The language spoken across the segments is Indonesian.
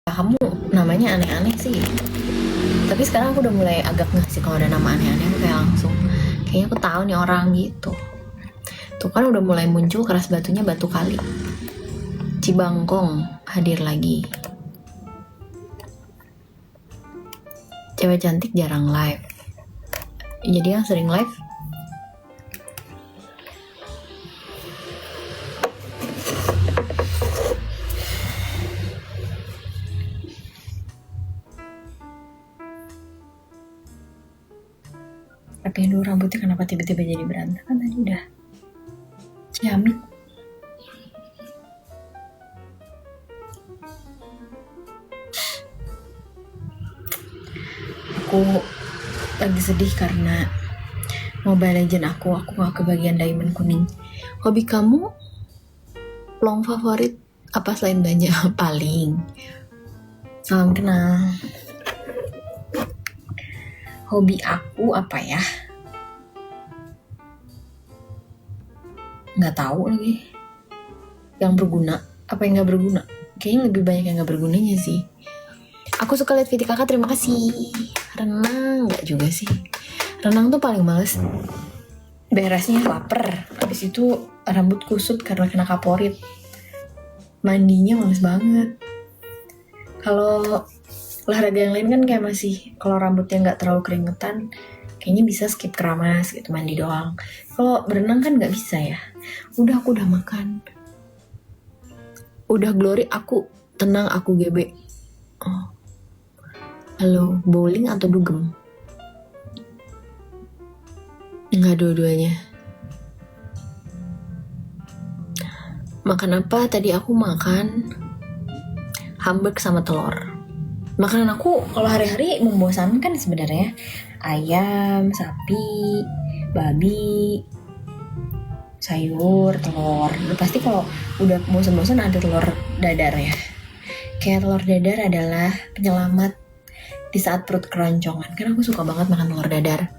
kamu namanya aneh-aneh sih. Tapi sekarang aku udah mulai agak ngasih kalau ada nama aneh-aneh aku kayak langsung kayaknya aku tahu nih orang gitu. Tuh kan udah mulai muncul keras batunya Batu Kali. Cibangkong hadir lagi. Cewek cantik jarang live. Jadi yang sering live rapiin dulu rambutnya, kenapa tiba-tiba jadi berantakan tadi udah ciamik. Aku lagi sedih karena Mobile Legend aku gak kebagian diamond kuning. Hobi kamu long favorit apa selain banyak? Paling salam kenal. Hobi aku apa ya? Nggak tahu lagi. Yang berguna apa yang nggak berguna? Kayaknya lebih banyak yang nggak bergunanya sih. Aku suka lihat video kakak, terima kasih. Renang nggak juga sih. Renang tuh paling males. Beresnya lapar. Habis itu rambut kusut karena kena kaporit. Mandinya males banget. Kalau olahraga yang lain kan kayak masih, kalau rambutnya nggak terlalu keringetan, kayaknya bisa skip keramas gitu, mandi doang. Kalau berenang kan nggak bisa ya. Udah aku udah makan. Udah Glory, aku tenang, aku GB. Oh. Halo, bowling atau dugem? Nggak, dua-duanya. Makan apa? Tadi aku makan hamburg sama telur. Makanan aku kalau hari-hari membosankan sebenarnya. Ayam, sapi, babi, sayur, telur. Pasti kalau udah bosan-bosan ada telur dadar ya. Kayak telur dadar adalah penyelamat di saat perut keroncongan. Karena aku suka banget makan telur dadar.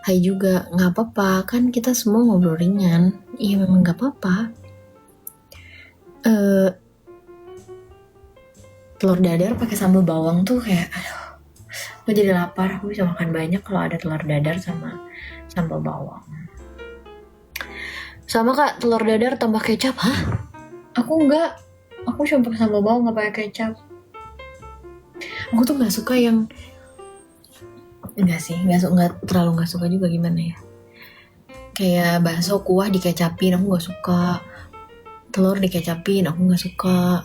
Hai juga, nggak apa-apa kan kita semua ngobrol ringan. Iya memang nggak apa-apa. Telur dadar pakai sambal bawang tuh kayak, aduh, gue jadi lapar. Aku bisa makan banyak kalau ada telur dadar sama sambal bawang. Sama kak, telur dadar tambah kecap. Hah? Aku enggak. Aku cuma pakai sambal bawang, nggak pakai kecap. Aku tuh nggak suka yang, enggak sih, nggak terlalu nggak suka juga, gimana ya? Kayak bakso kuah dikecapin, aku nggak suka. Telur dikecapin, aku nggak suka.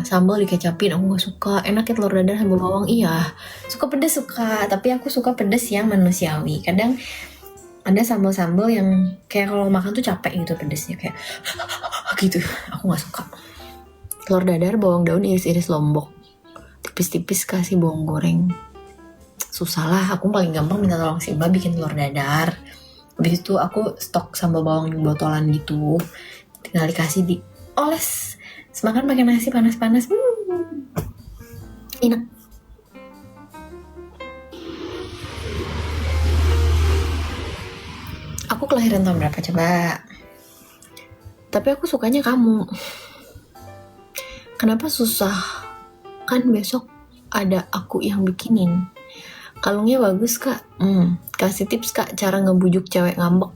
Sambal dikecapin, aku nggak suka. Enaknya telur dadar sambal bawang, iya. Suka pedes suka, tapi aku suka pedes yang manusiawi. Kadang ada sambal-sambal yang kayak kalau makan tuh capek gitu pedesnya, kayak gitu. Aku nggak suka. Telur dadar bawang daun iris-iris lombok, tipis-tipis kasih bawang goreng. Susah lah, aku paling gampang minta tolong si Mbak bikin telur dadar. Habis itu aku stok sambal bawang di botolan gitu, tinggal dikasih dioles. Semakan pakai nasi panas-panas, enak. Aku kelahiran tahun berapa coba? Tapi aku sukanya kamu. Kenapa susah? Kan besok ada aku yang bikinin. Kalungnya bagus kak. Kasih tips kak cara ngebujuk cewek ngambek.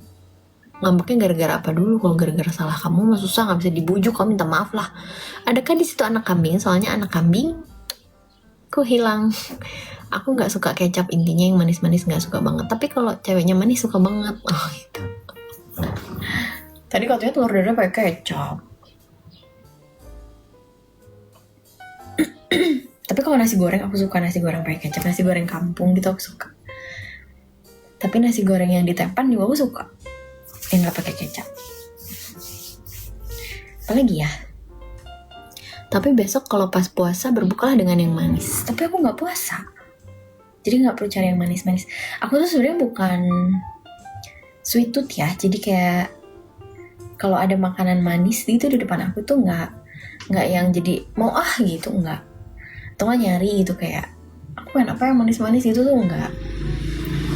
Ngambeknya gara-gara apa dulu? Kalau gara-gara salah kamu mah susah, nggak bisa dibujuk. Kamu minta maaf lah. Adakah di situ anak kambing? Soalnya anak kambing ku hilang. Aku nggak suka kecap, intinya yang manis-manis nggak suka banget. Tapi kalau ceweknya manis suka banget. Oh gitu. Tadi katanya telur dadar pakai kecap. Tapi kalau nasi goreng aku suka nasi goreng pakai kecap. Nasi goreng kampung gitu aku suka. Tapi nasi goreng yang ditepan juga aku suka, yang nggak pakai kecap. Apalagi ya? Tapi besok kalau pas puasa berbukalah dengan yang manis. Tapi aku nggak puasa, jadi nggak perlu cari yang manis-manis. Aku tuh sebenarnya bukan sweet tooth ya. Jadi kayak kalau ada makanan manis gitu di depan aku tuh nggak yang jadi mau gitu, nggak. Atau nggak nyari gitu kayak aku pengen apa yang manis-manis gitu tuh nggak.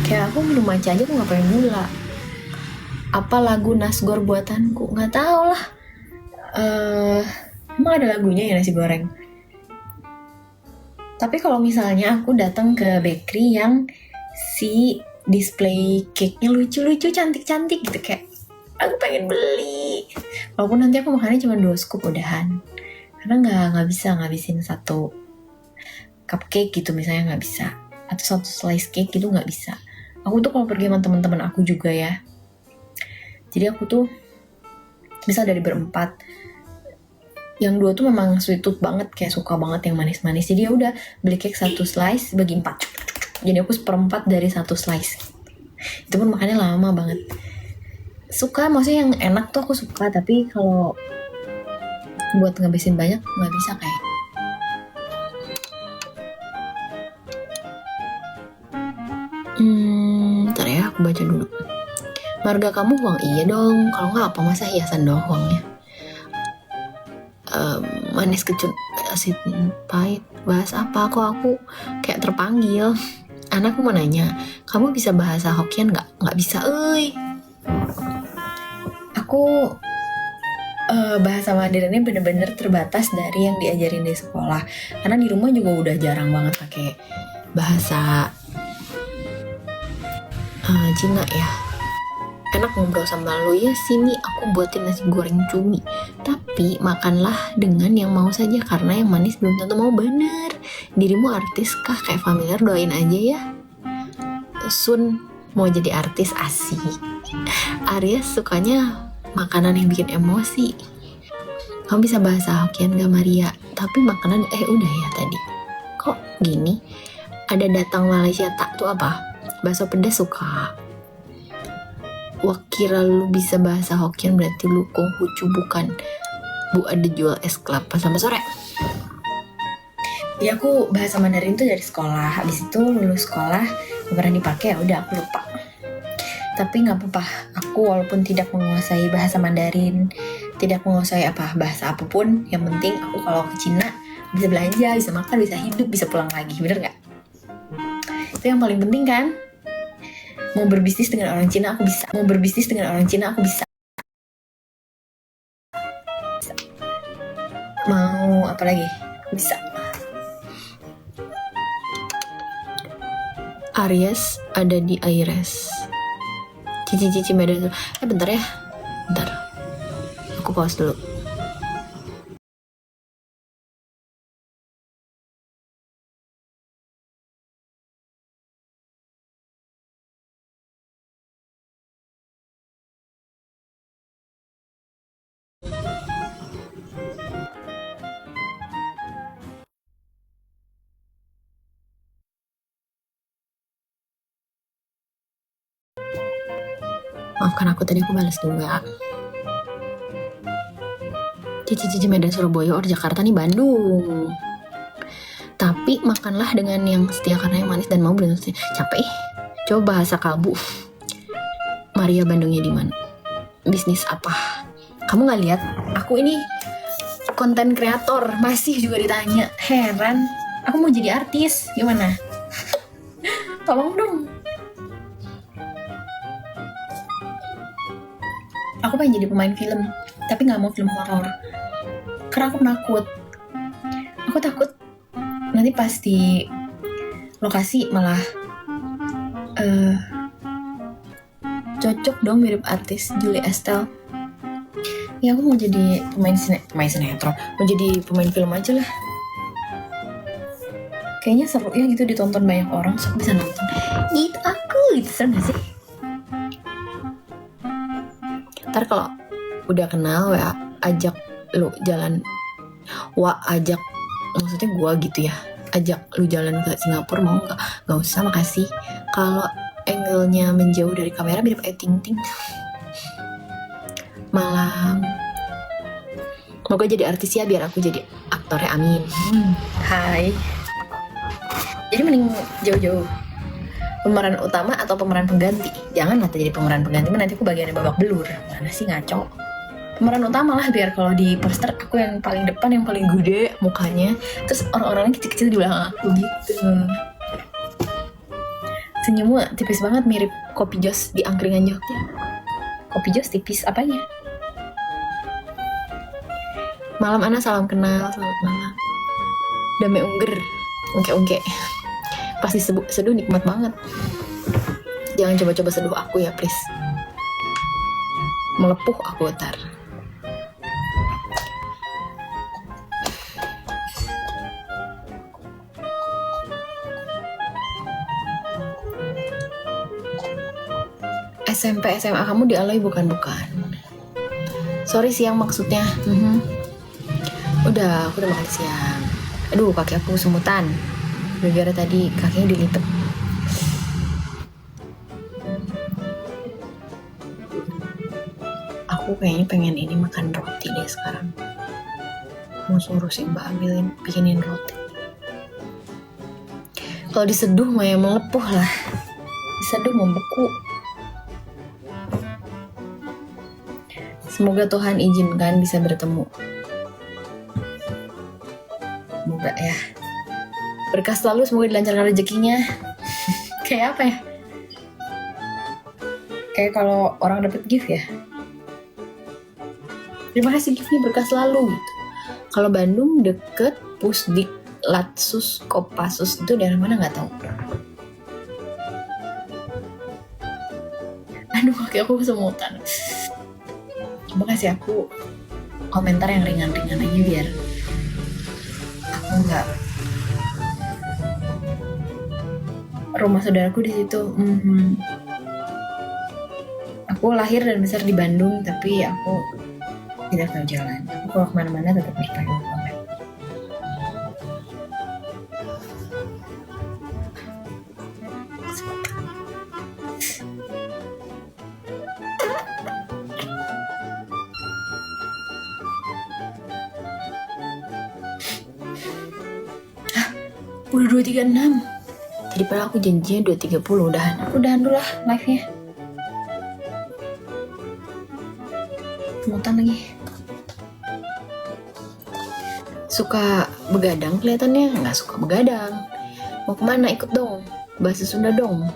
Kayak aku minum matcha aja aku nggak pengen gula. Apa lagu Nasgor buatanku? Nggak tahu lah. Emang ada lagunya ya nasi goreng? Tapi kalau misalnya aku datang ke bakery yang si display cake-nya lucu-lucu, cantik-cantik gitu, kayak aku pengen beli. Walaupun nanti aku makannya cuma 2 scoop udahan. Karena nggak bisa ngabisin 1 cupcake gitu misalnya, nggak bisa. Atau 1 slice cake gitu nggak bisa. Aku tuh kalau pergi sama teman-teman aku juga ya. Jadi aku tuh bisa dari berempat. Yang 2 tuh memang sweet tooth banget, kayak suka banget yang manis-manis. Jadi ya udah beli cake 1 slice bagi 4. Jadi aku 1/4 dari 1 slice. Itu pun makannya lama banget. Suka, maksudnya yang enak tuh aku suka, tapi kalau buat ngabisin banyak nggak bisa kayak. Ntar ya, aku baca dulu. Marga kamu uang? Iya dong, kalau nggak apa masa hiasan doang uangnya. Manis kecut asin pahit, bahas apa? Kok aku kayak terpanggil. Anakku mau nanya, kamu bisa bahasa Hokkien nggak? Nggak bisa, Aku bahasa Mandarinnya bener-bener terbatas dari yang diajarin di sekolah. Karena di rumah juga udah jarang banget pakai bahasa Cina ya. Enak ngobrol sama lo, ya sini aku buatin nasi goreng cumi. Tapi makanlah dengan yang mau saja, karena yang manis belum tentu mau. Bener, dirimu artis kah? Kayak familiar, doain aja ya. Sun mau jadi artis, asik. Aries sukanya makanan yang bikin emosi. Kamu bisa bahasa Hokkien gak Maria? Tapi makanan udah ya tadi. Kok gini? Ada datang Malaysia tak tuh apa? Bakso pedas suka. Wah, kira lu bisa bahasa Hokkien berarti lu Konghucu bukan. Bu, ada jual es kelapa sampai sore. Jadi aku bahasa Mandarin tuh dari sekolah. Habis itu lulus sekolah gak pernah dipakai, ya udah aku lupa. Tapi nggak apa-apa. Aku walaupun tidak menguasai bahasa Mandarin, tidak menguasai bahasa apapun, yang penting aku kalau ke Cina bisa belanja, bisa makan, bisa hidup, bisa pulang lagi. Bener nggak? Itu yang paling penting kan? Mau berbisnis dengan orang Cina aku bisa. Mau berbisnis dengan orang Cina aku bisa. Mau apa lagi? Bisa. Aries ada di Aires. Cici Medan. Bentar ya. Bentar. Aku pause dulu. Maafkan aku tadi, aku balas dulu ya. Cici Medan Surabaya or Jakarta nih Bandung. Tapi makanlah dengan yang setia karena yang manis dan mau benar capek. Coba bahasa kalbu. Maria Bandungnya di mana? Bisnis apa? Kamu nggak lihat? Aku ini konten kreator, masih juga ditanya. Heran. Aku mau jadi artis, gimana? Tolong dong. Aku pengen jadi pemain film, tapi nggak mau film horor. Karena aku penakut. Aku takut nanti pas di lokasi malah cocok dong mirip artis Julie Estelle. Ya aku mau jadi pemain sinetron, mau jadi pemain film aja lah. Kayaknya seru ya gitu ditonton banyak orang, so aku bisa nonton. Gitu aku, gitu seru gak sih? Ntar kalau udah kenal ya ajak lu jalan, ajak, maksudnya gua gitu ya, ajak lu jalan ke Singapura, mau nggak usah makasih. Kalau angle-nya menjauh dari kamera mirip Ayu Ting Ting. Malam moga jadi artis ya, biar aku jadi aktornya, amin. Hai, jadi mending jauh-jauh pemeran utama atau pemeran pengganti. Jangan nanti jadi pemeran pengganti, nanti aku bagiannya babak belur. Mana sih, ngaco. Pemeran utama lah, biar kalau di poster aku yang paling depan, yang paling gede mukanya, terus orang-orangnya kecil-kecil di belakang aku gitu. Senyumnya tipis banget, mirip Kopi Jos di angkringan Jogja. Kopi Jos tipis apanya? Malam Ana, salam kenal, selamat malam. Damai ungger, ungke-ungke. Pasti seduh nikmat banget. Jangan coba-coba seduh aku ya, please. Melepuh aku ntar. SMP SMA kamu di Alloy bukan? Sorry siang maksudnya. Udah, aku udah makan siang. Aduh, kaki aku semutan. Gara-gara tadi kakinya dilipet. Aku kayaknya pengen ini makan roti deh sekarang. Mau suruh si Mbak bikinin roti. Kalau diseduh mah ya melepuh lah. Diseduh membeku. Semoga Tuhan izinkan bisa bertemu. Semoga ya. Berkah selalu, semoga dilancarkan rezekinya. Kayak apa ya? Kayak kalau orang dapet gift ya. Terima kasih giftnya, berkah selalu gitu. Kalau Bandung deket Pusdik Latsus Kopassus itu daerah mana nggak tahu. Aduh, kaki aku kesemutan. Coba kasih aku komentar yang ringan-ringan aja biar aku nggak. Rumah saudaraku di situ. Aku lahir dan besar di Bandung, tapi aku tidak tahu jalan. Aku kalau kemana-mana tetap berpakai banget. Udah 2.36. Tadi padahal aku janjinya 2.30 udahan. Aku udahan dulu lah live-nya. Semutan lagi. Suka begadang kelihatannya. Nggak suka begadang. Mau kemana? Ikut dong. Bahasa Sunda dong.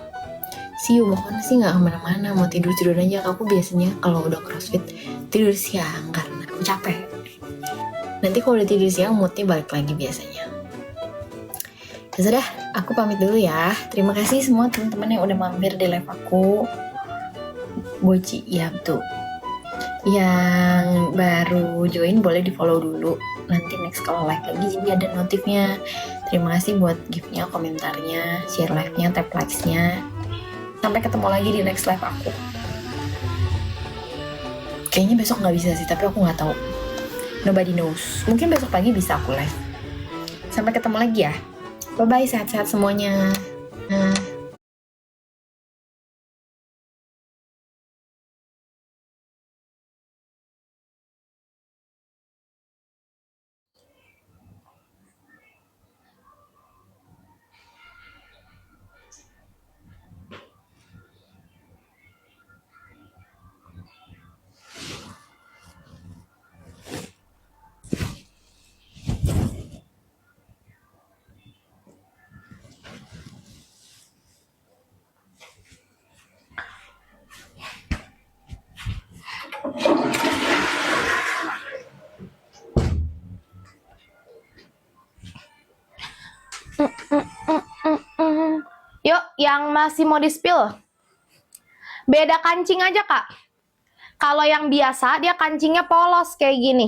Siu, mau kemana sih? Nggak kemana-mana. Mau tidur-tidur aja. Aku biasanya kalau udah crossfit tidur siang karena aku capek. Nanti kalau udah tidur siang moodnya balik lagi biasanya. Ya sudah, aku pamit dulu ya. Terima kasih semua teman-teman yang udah mampir di live aku. Boci, ya betul. Yang baru join boleh di follow dulu. Nanti next kalau live lagi jadi ada notifnya. Terima kasih buat gift-nya, komentarnya, share live-nya, tap likes-nya. Sampai ketemu lagi di next live aku. Kayaknya besok nggak bisa sih, tapi aku nggak tahu. Nobody knows. Mungkin besok pagi bisa aku live. Sampai ketemu lagi ya. Bye-bye, sehat-sehat semuanya. Yuk, yang masih mau di-spill. Beda kancing aja, Kak. Kalau yang biasa, dia kancingnya polos kayak gini.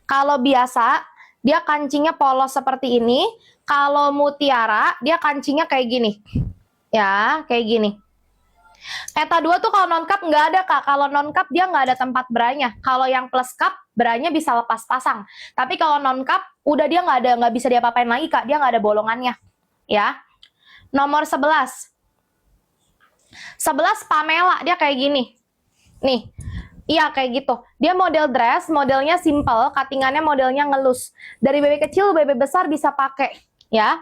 Kalau biasa, dia kancingnya polos seperti ini. Kalau mutiara, dia kancingnya kayak gini. Ya, kayak gini. Eta 2 tuh kalau non-cup nggak ada, Kak. Kalau non-cup dia nggak ada tempat beranya. Kalau yang plus cup, beranya bisa lepas pasang. Tapi kalau non-cup, udah dia nggak bisa diapa-apain lagi, Kak. Dia nggak ada bolongannya. Ya. Nomor 11. 11 Pamela, dia kayak gini. Nih. Iya, kayak gitu. Dia model dress, modelnya simple, cuttingannya modelnya ngelus. Dari bebek kecil, bebek besar bisa pakai. Ya.